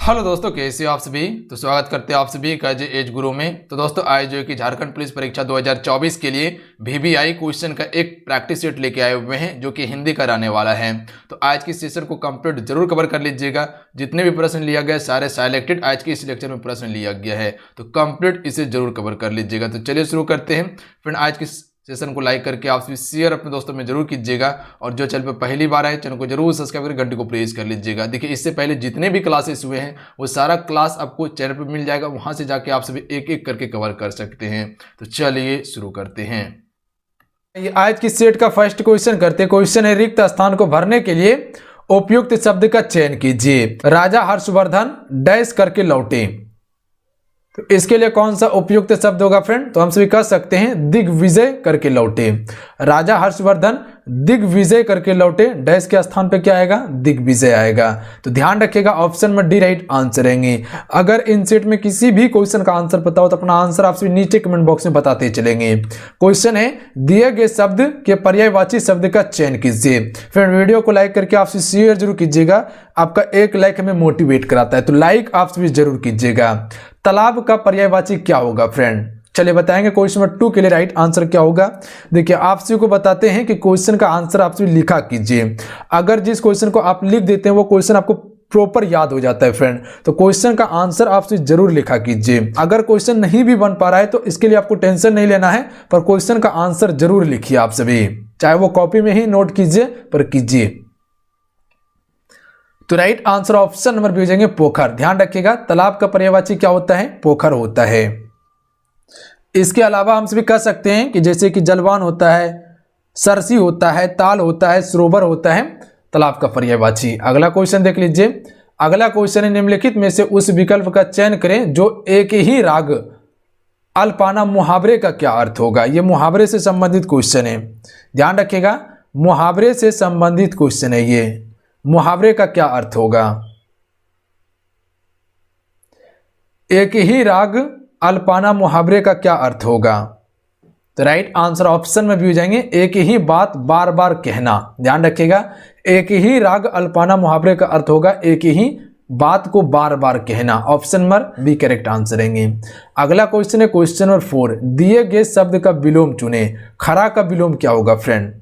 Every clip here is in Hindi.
हेलो दोस्तों, कैसे हो आप सभी। तो स्वागत करते हैं आप सभी का जे एज गुरु में। तो दोस्तों आज जो कि झारखंड पुलिस परीक्षा 2024 के लिए वीवीआई क्वेश्चन का एक प्रैक्टिस सेट लेके आए हुए हैं जो कि हिंदी का रहने वाला है। तो आज की सेशन को कंप्लीट जरूर कवर कर लीजिएगा। जितने भी प्रश्न लिया गया सारे सिलेक्टेड आज के इस लेक्चर में प्रश्न लिया गया है, तो कंप्लीट इसे जरूर कवर कर लीजिएगा। तो चलिए शुरू करते हैं। फ्रेंड, आज की सेशन को लाइक करके आप शेयर अपने दोस्तों में जरूर कीजिएगा, और जो चैनल पर पहली बार आए चैनल को जरूर सब्सक्राइब करके घंटे को प्रेस कर लीजिएगा। देखिए, इससे पहले जितने भी क्लासेस हुए हैं वो सारा क्लास आपको चैनल पर मिल जाएगा, वहां से जाके आप सभी एक एक करके कवर कर सकते हैं। तो चलिए शुरू करते हैं। आज की सेट का फर्स्ट क्वेश्चन करते हैं। क्वेश्चन है, रिक्त स्थान को भरने के लिए उपयुक्त शब्द का चयन कीजिए। राजा हर्षवर्धन डैश करके लौटे। तो इसके लिए कौन सा उपयुक्त शब्द होगा फ्रेंड? तो हम सभी कह सकते हैं दिग्विजय करके लौटे। राजा हर्षवर्धन दिग्विजय करके लौटे, डैश के स्थान पे क्या आएगा? दिग्विजय आएगा। तो ध्यान रखिएगा, ऑप्शन में डी राइट आंसर रहेंगे। अगर इन सेट में किसी भी क्वेश्चन का आंसर पता हो तो अपना आंसर आप सभी नीचे कमेंट बॉक्स में बताते चलेंगे। क्वेश्चन है, दिए गए शब्द के पर्यायवाची शब्द का चयन कीजिए। फ्रेंड, वीडियो को लाइक करके आप सभी शेयर जरूर कीजिएगा। आपका एक लाइक हमें मोटिवेट कराता है, तो लाइक आप सभी जरूर कीजिएगा। तालाब का पर्यायवाची क्या होगा फ्रेंड? चलिए बताएंगे। क्वेश्चन नंबर 2 के लिए राइट आंसर क्या होगा? देखिए, आप सभी को बताते हैं कि क्वेश्चन का आंसर आप सभी लिखा कीजिए। अगर जिस क्वेश्चन को आप लिख देते हैं वो क्वेश्चन आपको प्रॉपर याद हो जाता है फ्रेंड, तो क्वेश्चन का आंसर आप सभी जरूर लिखा कीजिए। अगर क्वेश्चन नहीं भी बन पा रहा है तो इसके लिए आपको टेंशन नहीं लेना है, पर क्वेश्चन का आंसर जरूर लिखिए आप सभी, चाहे वो कॉपी में ही नोट कीजिए पर कीजिए। तो right answer option number B हो जाएंगे पोखर। ध्यान रखिएगा, तालाब का पर्यायवाची क्या होता है? पोखर होता है। इसके अलावा हम सभी कह सकते हैं कि जैसे कि जलवान होता है, सरसी होता है, ताल होता है, सरोवर होता है तालाब का पर्यायवाची। अगला क्वेश्चन देख लीजिए। अगला क्वेश्चन है, निम्नलिखित में से उस विकल्प का चयन करें जो एक ही राग अल्पाना मुहावरे का क्या अर्थ होगा। यह मुहावरे से संबंधित क्वेश्चन है। ध्यान रखिएगा, मुहावरे से संबंधित क्वेश्चन है ये। मुहावरे का क्या अर्थ होगा? एक ही राग अल्पाना मुहावरे का क्या अर्थ होगा? तो राइट आंसर ऑप्शन में भी हो जाएंगे एक ही बात बार बार कहना। ध्यान रखिएगा, एक ही राग अल्पाना मुहावरे का अर्थ होगा एक ही बात को बार बार कहना। Option number B correct answer रहेंगे। अगला क्वेश्चन है क्वेश्चन नंबर 4, दिए गए शब्द का विलोम चुने। खरा का विलोम क्या होगा फ्रेंड?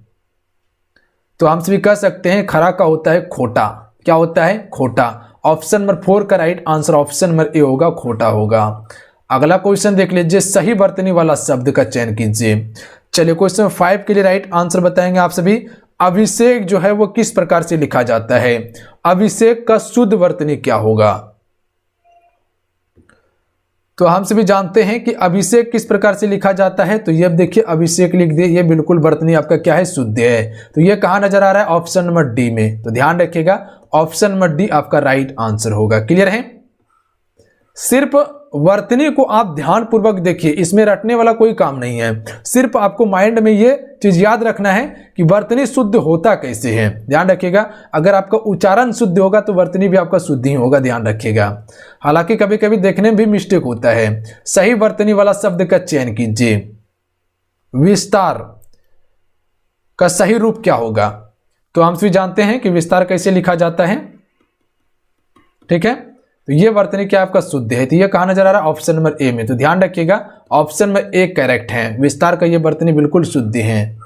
तो हम सभी कह सकते हैं खरा का होता है खोटा। क्या होता है? खोटा। ऑप्शन नंबर 4 का right answer option number A होगा, खोटा होगा। अगला क्वेश्चन देख लीजिए, सही वर्तनी वाला शब्द का चयन कीजिए। चलिए क्वेश्चन 5 के लिए राइट आंसर बताएंगे आप सभी। अभिषेक जो है वो किस प्रकार से लिखा जाता है? अभिषेक का शुद्ध वर्तनी क्या होगा? तो हम सभी जानते हैं कि अभिषेक किस प्रकार से लिखा जाता है। तो ये देखिए, अभिषेक लिख दिए, ये बिल्कुल वर्तनी आपका क्या है? शुद्ध है। तो ये कहां नजर आ रहा है? ऑप्शन नंबर डी में। तो ध्यान रखिएगा, ऑप्शन नंबर डी आपका राइट आंसर होगा। क्लियर है? सिर्फ वर्तनी को आप ध्यान पूर्वक देखिए, इसमें रटने वाला कोई काम नहीं है। सिर्फ आपको माइंड में ये चीज याद रखना है कि वर्तनी शुद्ध होता कैसे है। ध्यान रखिएगा, अगर आपका उच्चारण शुद्ध होगा तो वर्तनी भी आपका शुद्ध ही होगा। ध्यान रखिएगा, हालांकि कभी कभी देखने में भी मिस्टेक होता है। सही वर्तनी वाला शब्द का चयन कीजिए। विस्तार का सही रूप क्या होगा? तो हम सभी जानते हैं कि विस्तार कैसे लिखा जाता है। ठीक है, तो ये वर्तनी क्या आपका शुद्ध है। तो ये कहां नजर आ रहा है? ऑप्शन नंबर ए में। तो ध्यान रखिएगा, ऑप्शन में ए करेक्ट है। विस्तार का ये वर्तनी बिल्कुल शुद्ध है।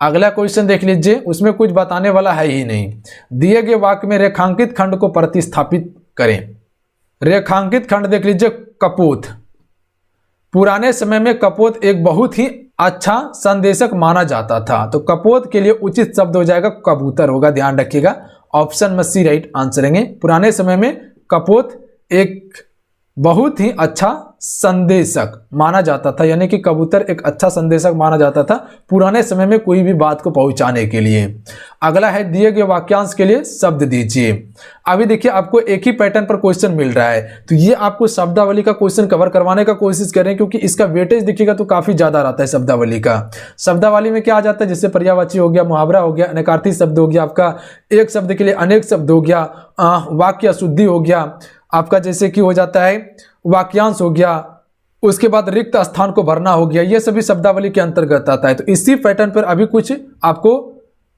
अगला क्वेश्चन देख लीजिए, उसमें कुछ बताने वाला है ही नहीं। दिए गए वाक्य में रेखांकित खंड को प्रतिस्थापित करें। रेखांकित खंड देख लीजिए, कपोत। पुराने समय में कपोत एक बहुत ही अच्छा संदेशक माना जाता था। तो कपोत के लिए उचित शब्द हो जाएगा कबूतर होगा। ध्यान रखिएगा, ऑप्शन में सी राइट आंसर रहेंगे। पुराने समय में कपोत एक बहुत ही अच्छा संदेशक माना जाता था, यानी कि कबूतर एक अच्छा संदेशक माना जाता था पुराने समय में कोई भी बात को पहुंचाने के लिए। अगला है, दिए गए वाक्यांश के लिए शब्द दीजिए। अभी देखिए, आपको एक ही पैटर्न पर क्वेश्चन मिल रहा है, तो ये आपको शब्दावली का क्वेश्चन कवर करवाने का कोशिश करें, क्योंकि इसका वेटेज दिखेगा तो काफी ज्यादा रहता है शब्दावली का। शब्दावली में क्या आ जाता है? जैसे पर्यायवाची हो गया, मुहावरा हो गया, अनेकार्थी शब्द हो गया, आपका एक शब्द के लिए अनेक शब्द हो गया, वाक्य शुद्धि हो गया, आपका जैसे कि हो जाता है वाक्यांश हो गया, उसके बाद रिक्त स्थान को भरना हो गया। ये सभी शब्दावली के अंतर्गत आता है। तो इसी पैटर्न पर अभी कुछ आपको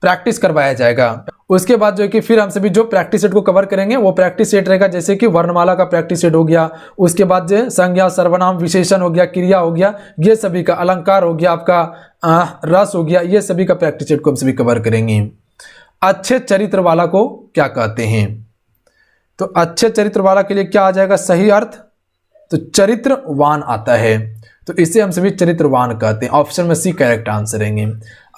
प्रैक्टिस करवाया जाएगा। उसके बाद जो है कि फिर हम सभी जो प्रैक्टिस सेट को कवर करेंगे वो प्रैक्टिस सेट रहेगा, जैसे कि वर्णमाला का प्रैक्टिस सेट हो गया, उसके बाद जो संज्ञा, सर्वनाम, विशेषण हो गया, क्रिया हो गया, ये सभी का, अलंकार हो गया, आपका रस हो गया, ये सभी का प्रैक्टिस सेट को हम सभी कवर करेंगे। अच्छे चरित्र वाला को क्या कहते हैं? तो अच्छे चरित्र वाला के लिए क्या आ जाएगा सही अर्थ? तो चरित्रवान आता है, तो इसे हम सभी चरित्रवान कहते हैं। ऑप्शन में सी करेक्ट आंसर रहेंगे।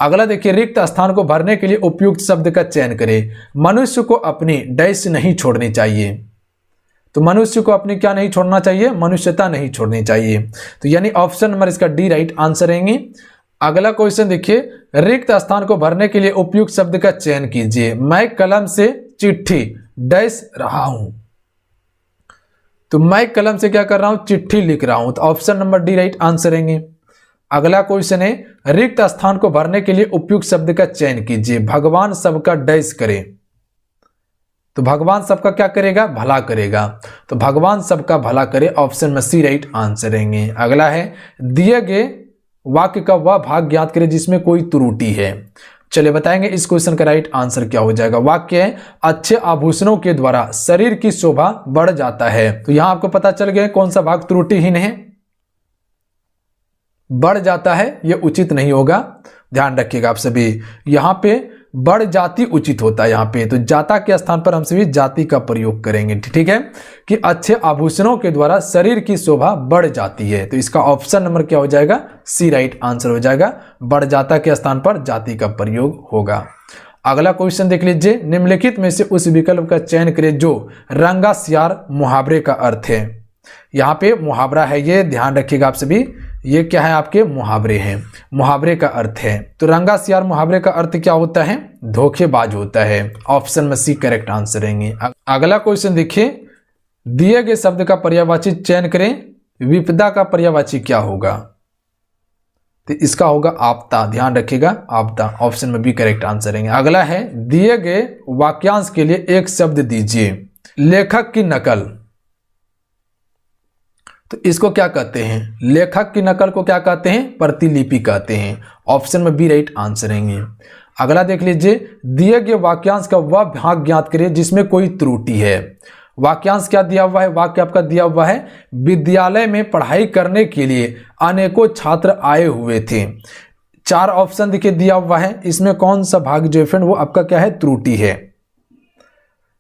अगला देखिए, रिक्त स्थान को भरने के लिए उपयुक्त शब्द का चयन करें। मनुष्य को अपनी डैश नहीं छोड़नी चाहिए। तो मनुष्य को अपनी क्या नहीं छोड़ना चाहिए? मनुष्यता नहीं छोड़नी चाहिए। तो यानी ऑप्शन नंबर इसका डी राइट आंसर रहेंगे। अगला क्वेश्चन देखिए, रिक्त स्थान को भरने के लिए उपयुक्त शब्द का चयन कीजिए। मैं कलम से चिट्ठी डैश रहा हूं। तो मैं कलम से क्या कर रहा हूं? चिट्ठी लिख रहा हूं। तो option number D right answer रहेंगे। अगला क्वेश्चन है, रिक्त स्थान को भरने के लिए उपयुक्त शब्द का चयन कीजिए। भगवान सबका डैश करे। तो भगवान सबका क्या करेगा? भला करेगा। तो भगवान सबका भला करे, ऑप्शन में सी राइट आंसर रहेंगे। अगला है, दिए गए वाक्य का वह भाग ज्ञात करें जिसमें कोई त्रुटि है। चलिए बताएंगे इस क्वेश्चन का राइट आंसर क्या हो जाएगा। वाक्य है, अच्छे आभूषणों के द्वारा शरीर की शोभा बढ़ जाता है। तो यहां आपको पता चल गया कौन सा भाग त्रुटिहीन है, बढ़ जाता है, यह उचित नहीं होगा, ध्यान रखिएगा आप सभी। यहां पे बढ़ जाती उचित होता है यहाँ पे, तो जाता के स्थान पर हम सभी जाति का प्रयोग करेंगे। ठीक है, कि अच्छे आभूषणों के द्वारा शरीर की शोभा बढ़ जाती है। तो इसका ऑप्शन नंबर क्या हो जाएगा? सी राइट आंसर हो जाएगा। बढ़ जाता के स्थान पर जाति का प्रयोग होगा। अगला क्वेश्चन देख लीजिए, निम्नलिखित में से उस विकल्प का चयन करें जो रंगा सियार मुहावरे का अर्थ है। यहाँ पे मुहावरा है, ये ध्यान रखिएगा आप सभी। ये क्या है? आपके मुहावरे हैं, मुहावरे का अर्थ है। तो रंगा सियार मुहावरे का अर्थ क्या होता है? धोखेबाज होता है। ऑप्शन में सी करेक्ट आंसर रहेंगे। अगला क्वेश्चन देखिए, दिए गए शब्द का पर्यायवाची चयन करें। विपदा का पर्यायवाची क्या होगा? तो इसका होगा आपदा, ध्यान रखिएगा, आपदा। ऑप्शन में बी करेक्ट आंसर रहेंगे। अगला है, दिए गए वाक्यांश के लिए एक शब्द दीजिए। लेखक की नकल। तो इसको क्या कहते हैं? लेखक की नकल को क्या कहते हैं? प्रतिलिपि कहते हैं। ऑप्शन में बी राइट आंसर रहेंगे। अगला देख लीजिए, दिए गए वाक्यांश का वह भाग ज्ञात करिए जिसमें कोई त्रुटि है। वाक्यांश क्या दिया हुआ है? वाक्य आपका दिया हुआ है, विद्यालय में पढ़ाई करने के लिए अनेकों छात्र आए हुए थे। 4 ऑप्शन देखिए दिया हुआ है, इसमें कौन सा भाग जो है फ्रेंड वो आपका क्या है? त्रुटि है।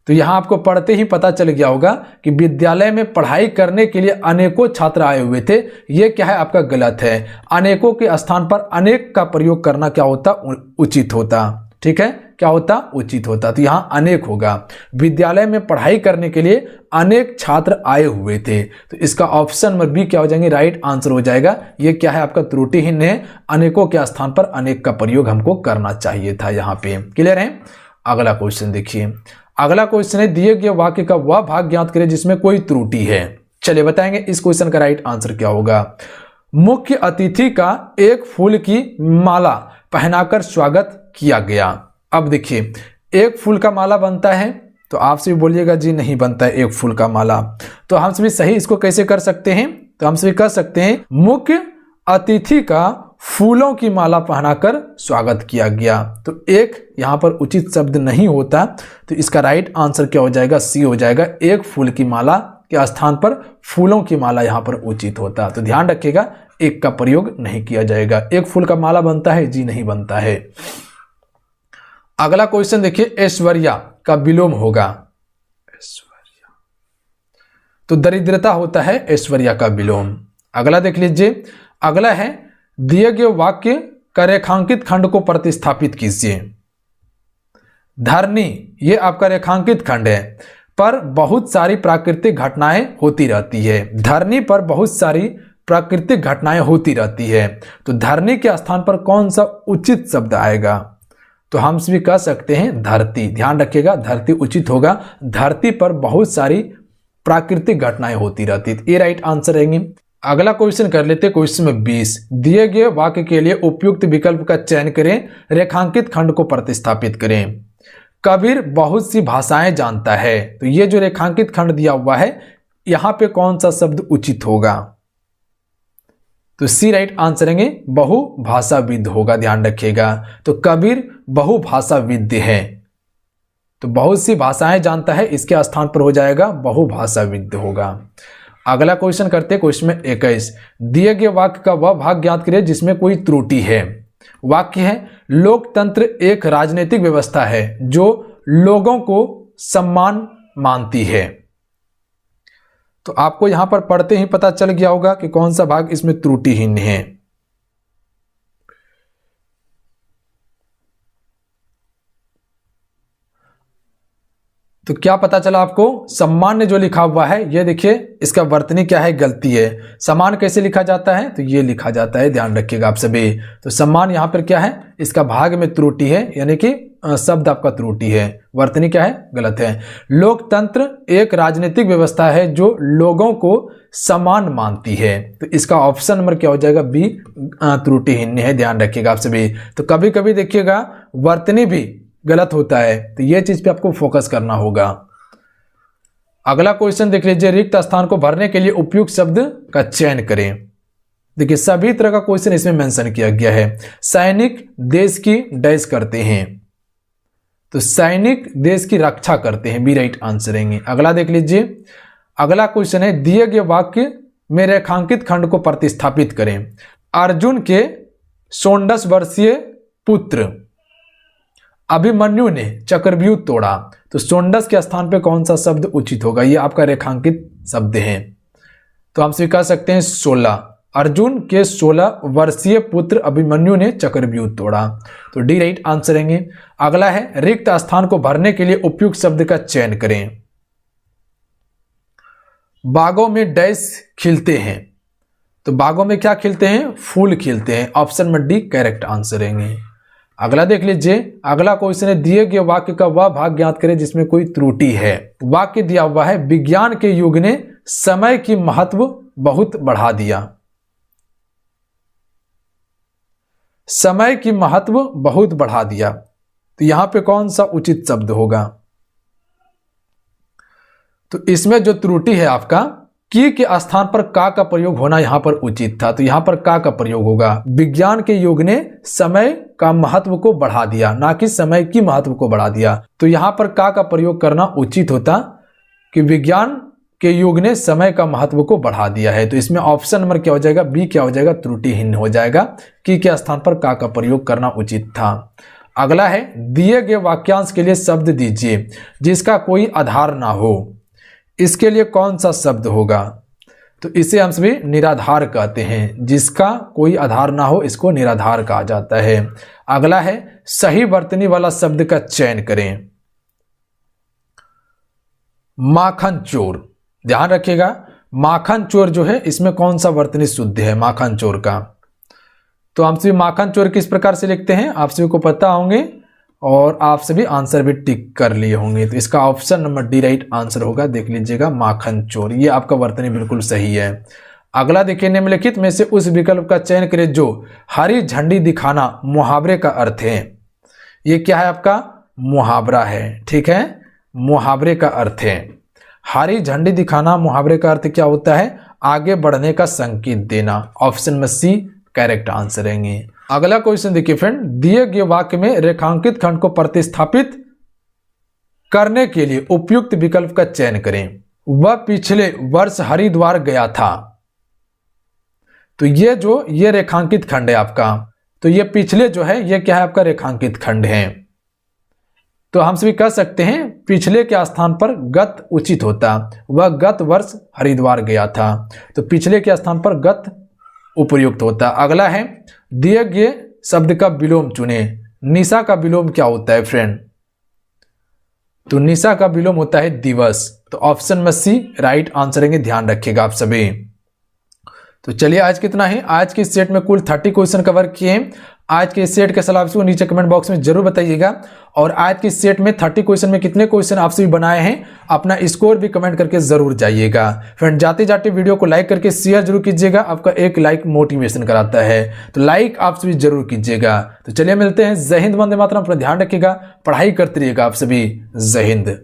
तो यहां आपको पढ़ते ही पता चल गया होगा कि विद्यालय में पढ़ाई करने के लिए अनेकों छात्र आए हुए थे। यह क्या है? आपका गलत है। अनेकों के स्थान पर अनेक का प्रयोग करना क्या होता? उचित होता। ठीक है, क्या होता? उचित होता। तो यहां अनेक होगा। विद्यालय में पढ़ाई करने के लिए अनेक छात्र आए हुए थे। तो इसका ऑप्शन नंबर बी क्या हो जाएंगे? राइट आंसर हो जाएगा। यह क्या है? आपका त्रुटिहीन है। अनेकों के स्थान पर अनेक का प्रयोग हमको करना चाहिए था यहाँ पे। क्लियर है? अगला क्वेश्चन देखिए, अगला क्वेश्चन है, दिए गए वाक्य का वह भाग ज्ञात करें जिसमें कोई त्रुटि है। चलिए बताएंगे इस क्वेश्चन का राइट आंसर क्या होगा। मुख्य अतिथि का एक फूल की माला पहनाकर स्वागत किया गया। अब देखिए, एक फूल का माला बनता है, तो आप सभी बोलिएगा जी नहीं बनता है एक फूल का माला। तो हम सभी सही इसको कैसे कर सकते हैं? तो हम सभी कर सकते हैं, मुख्य अतिथि का फूलों की माला पहनाकर स्वागत किया गया। तो एक यहां पर उचित शब्द नहीं होता, तो इसका राइट आंसर क्या हो जाएगा? सी हो जाएगा। एक फूल की माला के स्थान पर फूलों की माला यहां पर उचित होता। तो ध्यान रखिएगा, एक का प्रयोग नहीं किया जाएगा। एक फूल का माला बनता है? जी नहीं बनता है। अगला क्वेश्चन देखिए, ऐश्वर्या का विलोम होगा। ऐश्वर्या, तो दरिद्रता होता है ऐश्वर्या का विलोम। अगला देख लीजिए, अगला है, दिए गए वाक्य का रेखांकित खंड को प्रतिस्थापित कीजिए। धरनी, ये आपका रेखांकित खंड है, पर बहुत सारी प्राकृतिक घटनाएं होती रहती है। धरनी पर बहुत सारी प्राकृतिक घटनाएं होती रहती है। तो धरनी के स्थान पर कौन सा उचित शब्द आएगा? तो हम सभी कह सकते हैं धरती। ध्यान रखिएगा, धरती उचित होगा। धरती पर बहुत सारी प्राकृतिक घटनाएं होती रहती है। ये राइट आंसर रहेंगे। अगला क्वेश्चन कर लेते हैं, क्वेश्चन में 20, दिए गए वाक्य के लिए उपयुक्त विकल्प का चयन करें, रेखांकित खंड को प्रतिस्थापित करें। कबीर बहुत सी भाषाएं जानता है। तो ये जो रेखांकित खंड दिया हुआ है, यहां पे कौन सा शब्द उचित होगा? तो सी राइट आंसर रहेंगे, बहुभाषाविद होगा, ध्यान रखिएगा। तो कबीर बहुभाषाविद है, तो बहुत सी भाषाएं जानता है, इसके स्थान पर हो जाएगा बहुभाषाविद होगा। अगला क्वेश्चन करते हैं, क्वेश्चन में 21, दिए गए वाक्य का वह भाग ज्ञात करिए जिसमें कोई त्रुटि है। वाक्य है, लोकतंत्र एक राजनीतिक व्यवस्था है जो लोगों को सम्मान मानती है। तो आपको यहां पर पढ़ते ही पता चल गया होगा कि कौन सा भाग इसमें त्रुटिहीन है। तो क्या पता चला आपको, सम्मान जो लिखा हुआ है ये देखिए, इसका वर्तनी क्या है, गलती है। सम्मान कैसे लिखा जाता है, तो ये लिखा जाता है, ध्यान रखिएगा आप सभी। तो सम्मान यहां पर क्या है, इसका भाग में त्रुटि है, यानी कि शब्द आपका त्रुटि है, वर्तनी क्या है, गलत है। लोकतंत्र एक राजनीतिक व्यवस्था है जो लोगों को समान मानती है, तो इसका ऑप्शन नंबर क्या हो जाएगा, बी त्रुटिहीन है, ध्यान रखिएगा आप सभी। तो कभी कभी देखिएगा वर्तनी भी गलत होता है, तो यह चीज पे आपको फोकस करना होगा। अगला क्वेश्चन देख लीजिए, रिक्त स्थान को भरने के लिए उपयुक्त शब्द का चयन करें। देखिए सभी तरह का क्वेश्चन इसमें मेंशन किया गया है। सैनिक देश की डैश करते हैं, तो सैनिक देश की रक्षा करते हैं, बी राइट आंसर रहेंगे। अगला देख लीजिए, अगला क्वेश्चन है, दिए गए वाक्य में रेखांकित खंड को प्रतिस्थापित करें। अर्जुन के 16 वर्षीय पुत्र अभिमन्यु ने चक्रव्यूह तोड़ा, तो 16 के स्थान पे कौन सा शब्द उचित होगा, ये आपका रेखांकित शब्द है। तो हम स्वीकार सकते हैं 16, अर्जुन के 16 वर्षीय पुत्र अभिमन्यु ने चक्रव्यूह तोड़ा, तो डी राइट आंसर रहेंगे। अगला है, रिक्त स्थान को भरने के लिए उपयुक्त शब्द का चयन करें। बागों में डैश खिलते हैं, तो बागों में क्या खिलते हैं, फूल खिलते हैं, ऑप्शन में डी करेक्ट आंसर रहेंगे। अगला देख लीजिए, अगला क्वेश्चन है, दिए गए वाक्य का वह भाग ज्ञात करें जिसमें कोई त्रुटि है। वाक्य दिया हुआ है, विज्ञान के युग ने समय की महत्व बहुत बढ़ा दिया। समय की महत्व बहुत बढ़ा दिया, तो यहां पे कौन सा उचित शब्द होगा, तो इसमें जो त्रुटि है आपका, की के स्थान पर का प्रयोग होना यहां पर उचित था, तो यहां पर का प्रयोग होगा। विज्ञान के युग ने समय का महत्व को बढ़ा दिया, ना कि समय की महत्व को बढ़ा दिया, तो यहां पर का प्रयोग करना उचित होता कि विज्ञान के युग ने समय का महत्व को बढ़ा दिया है। तो इसमें ऑप्शन नंबर क्या हो जाएगा, बी क्या हो जाएगा, त्रुटिहीन हो जाएगा, की के स्थान पर का प्रयोग करना उचित था। अगला है, दिए गए वाक्यांश के लिए शब्द दीजिए जिसका कोई आधार ना हो। इसके लिए कौन सा शब्द होगा, तो इसे हम सभी निराधार कहते हैं, जिसका कोई आधार ना हो इसको निराधार कहा जाता है। अगला है, सही वर्तनी वाला शब्द का चयन करें। माखन चोर, ध्यान रखिएगा, माखन चोर जो है इसमें कौन सा वर्तनी शुद्ध है माखन चोर का, तो हम सभी माखन चोर किस प्रकार से लिखते हैं आप सभी को पता होंगे, और आप सभी आंसर भी टिक कर लिए होंगे, तो इसका option number D right answer होगा, देख लीजिएगा माखन चोर, ये आपका वर्तनी बिल्कुल सही है। अगला देखिए, निम्नलिखित में से उस विकल्प का चयन करें जो हरी झंडी दिखाना मुहावरे का अर्थ है। ये क्या है आपका, मुहावरा है, ठीक है, मुहावरे का अर्थ है। हरी झंडी दिखाना मुहावरे का अर्थ क्या होता है, आगे बढ़ने का संकेत देना, ऑप्शन में सी करेक्ट आंसर रहेंगे। अगला क्वेश्चन देखिए फ्रेंड, दिए गए वाक्य में रेखांकित खंड को प्रतिस्थापित करने के लिए उपयुक्त विकल्प का चयन करें। वह पिछले वर्ष हरिद्वार गया था, तो ये रेखांकित खंड है आपका, तो ये पिछले जो है ये क्या है आपका रेखांकित खंड है, तो हम सभी कह सकते हैं पिछले के स्थान पर गत उचित होता, वह गत वर्ष हरिद्वार गया था, तो पिछले के स्थान पर गत उपयुक्त होता। अगला है, दिए गए शब्द का विलोम चुने। निशा का विलोम क्या होता है फ्रेंड, तो निशा का विलोम होता है दिवस, तो ऑप्शन में सी राइट आंसर रहेंगे, ध्यान रखिएगा आप सभी। तो चलिए आज कितना है, आज के सेट में कुल 30 क्वेश्चन कवर किए। आज के सेट के सलाह को नीचे कमेंट बॉक्स में जरूर बताइएगा, और आज के सेट में 30 क्वेश्चन में कितने क्वेश्चन आप सभी बनाए हैं अपना स्कोर भी कमेंट करके जरूर जाइएगा। फ्रेंड जाते जाते वीडियो को लाइक करके शेयर जरूर कीजिएगा, आपका एक लाइक मोटिवेशन कराता है, तो लाइक आप सभी जरूर कीजिएगा। तो चलिए मिलते हैं, जय हिंद, वंदे मातरम, अपना ध्यान रखिएगा, पढ़ाई करते रहिएगा आप सभी, जय हिंद।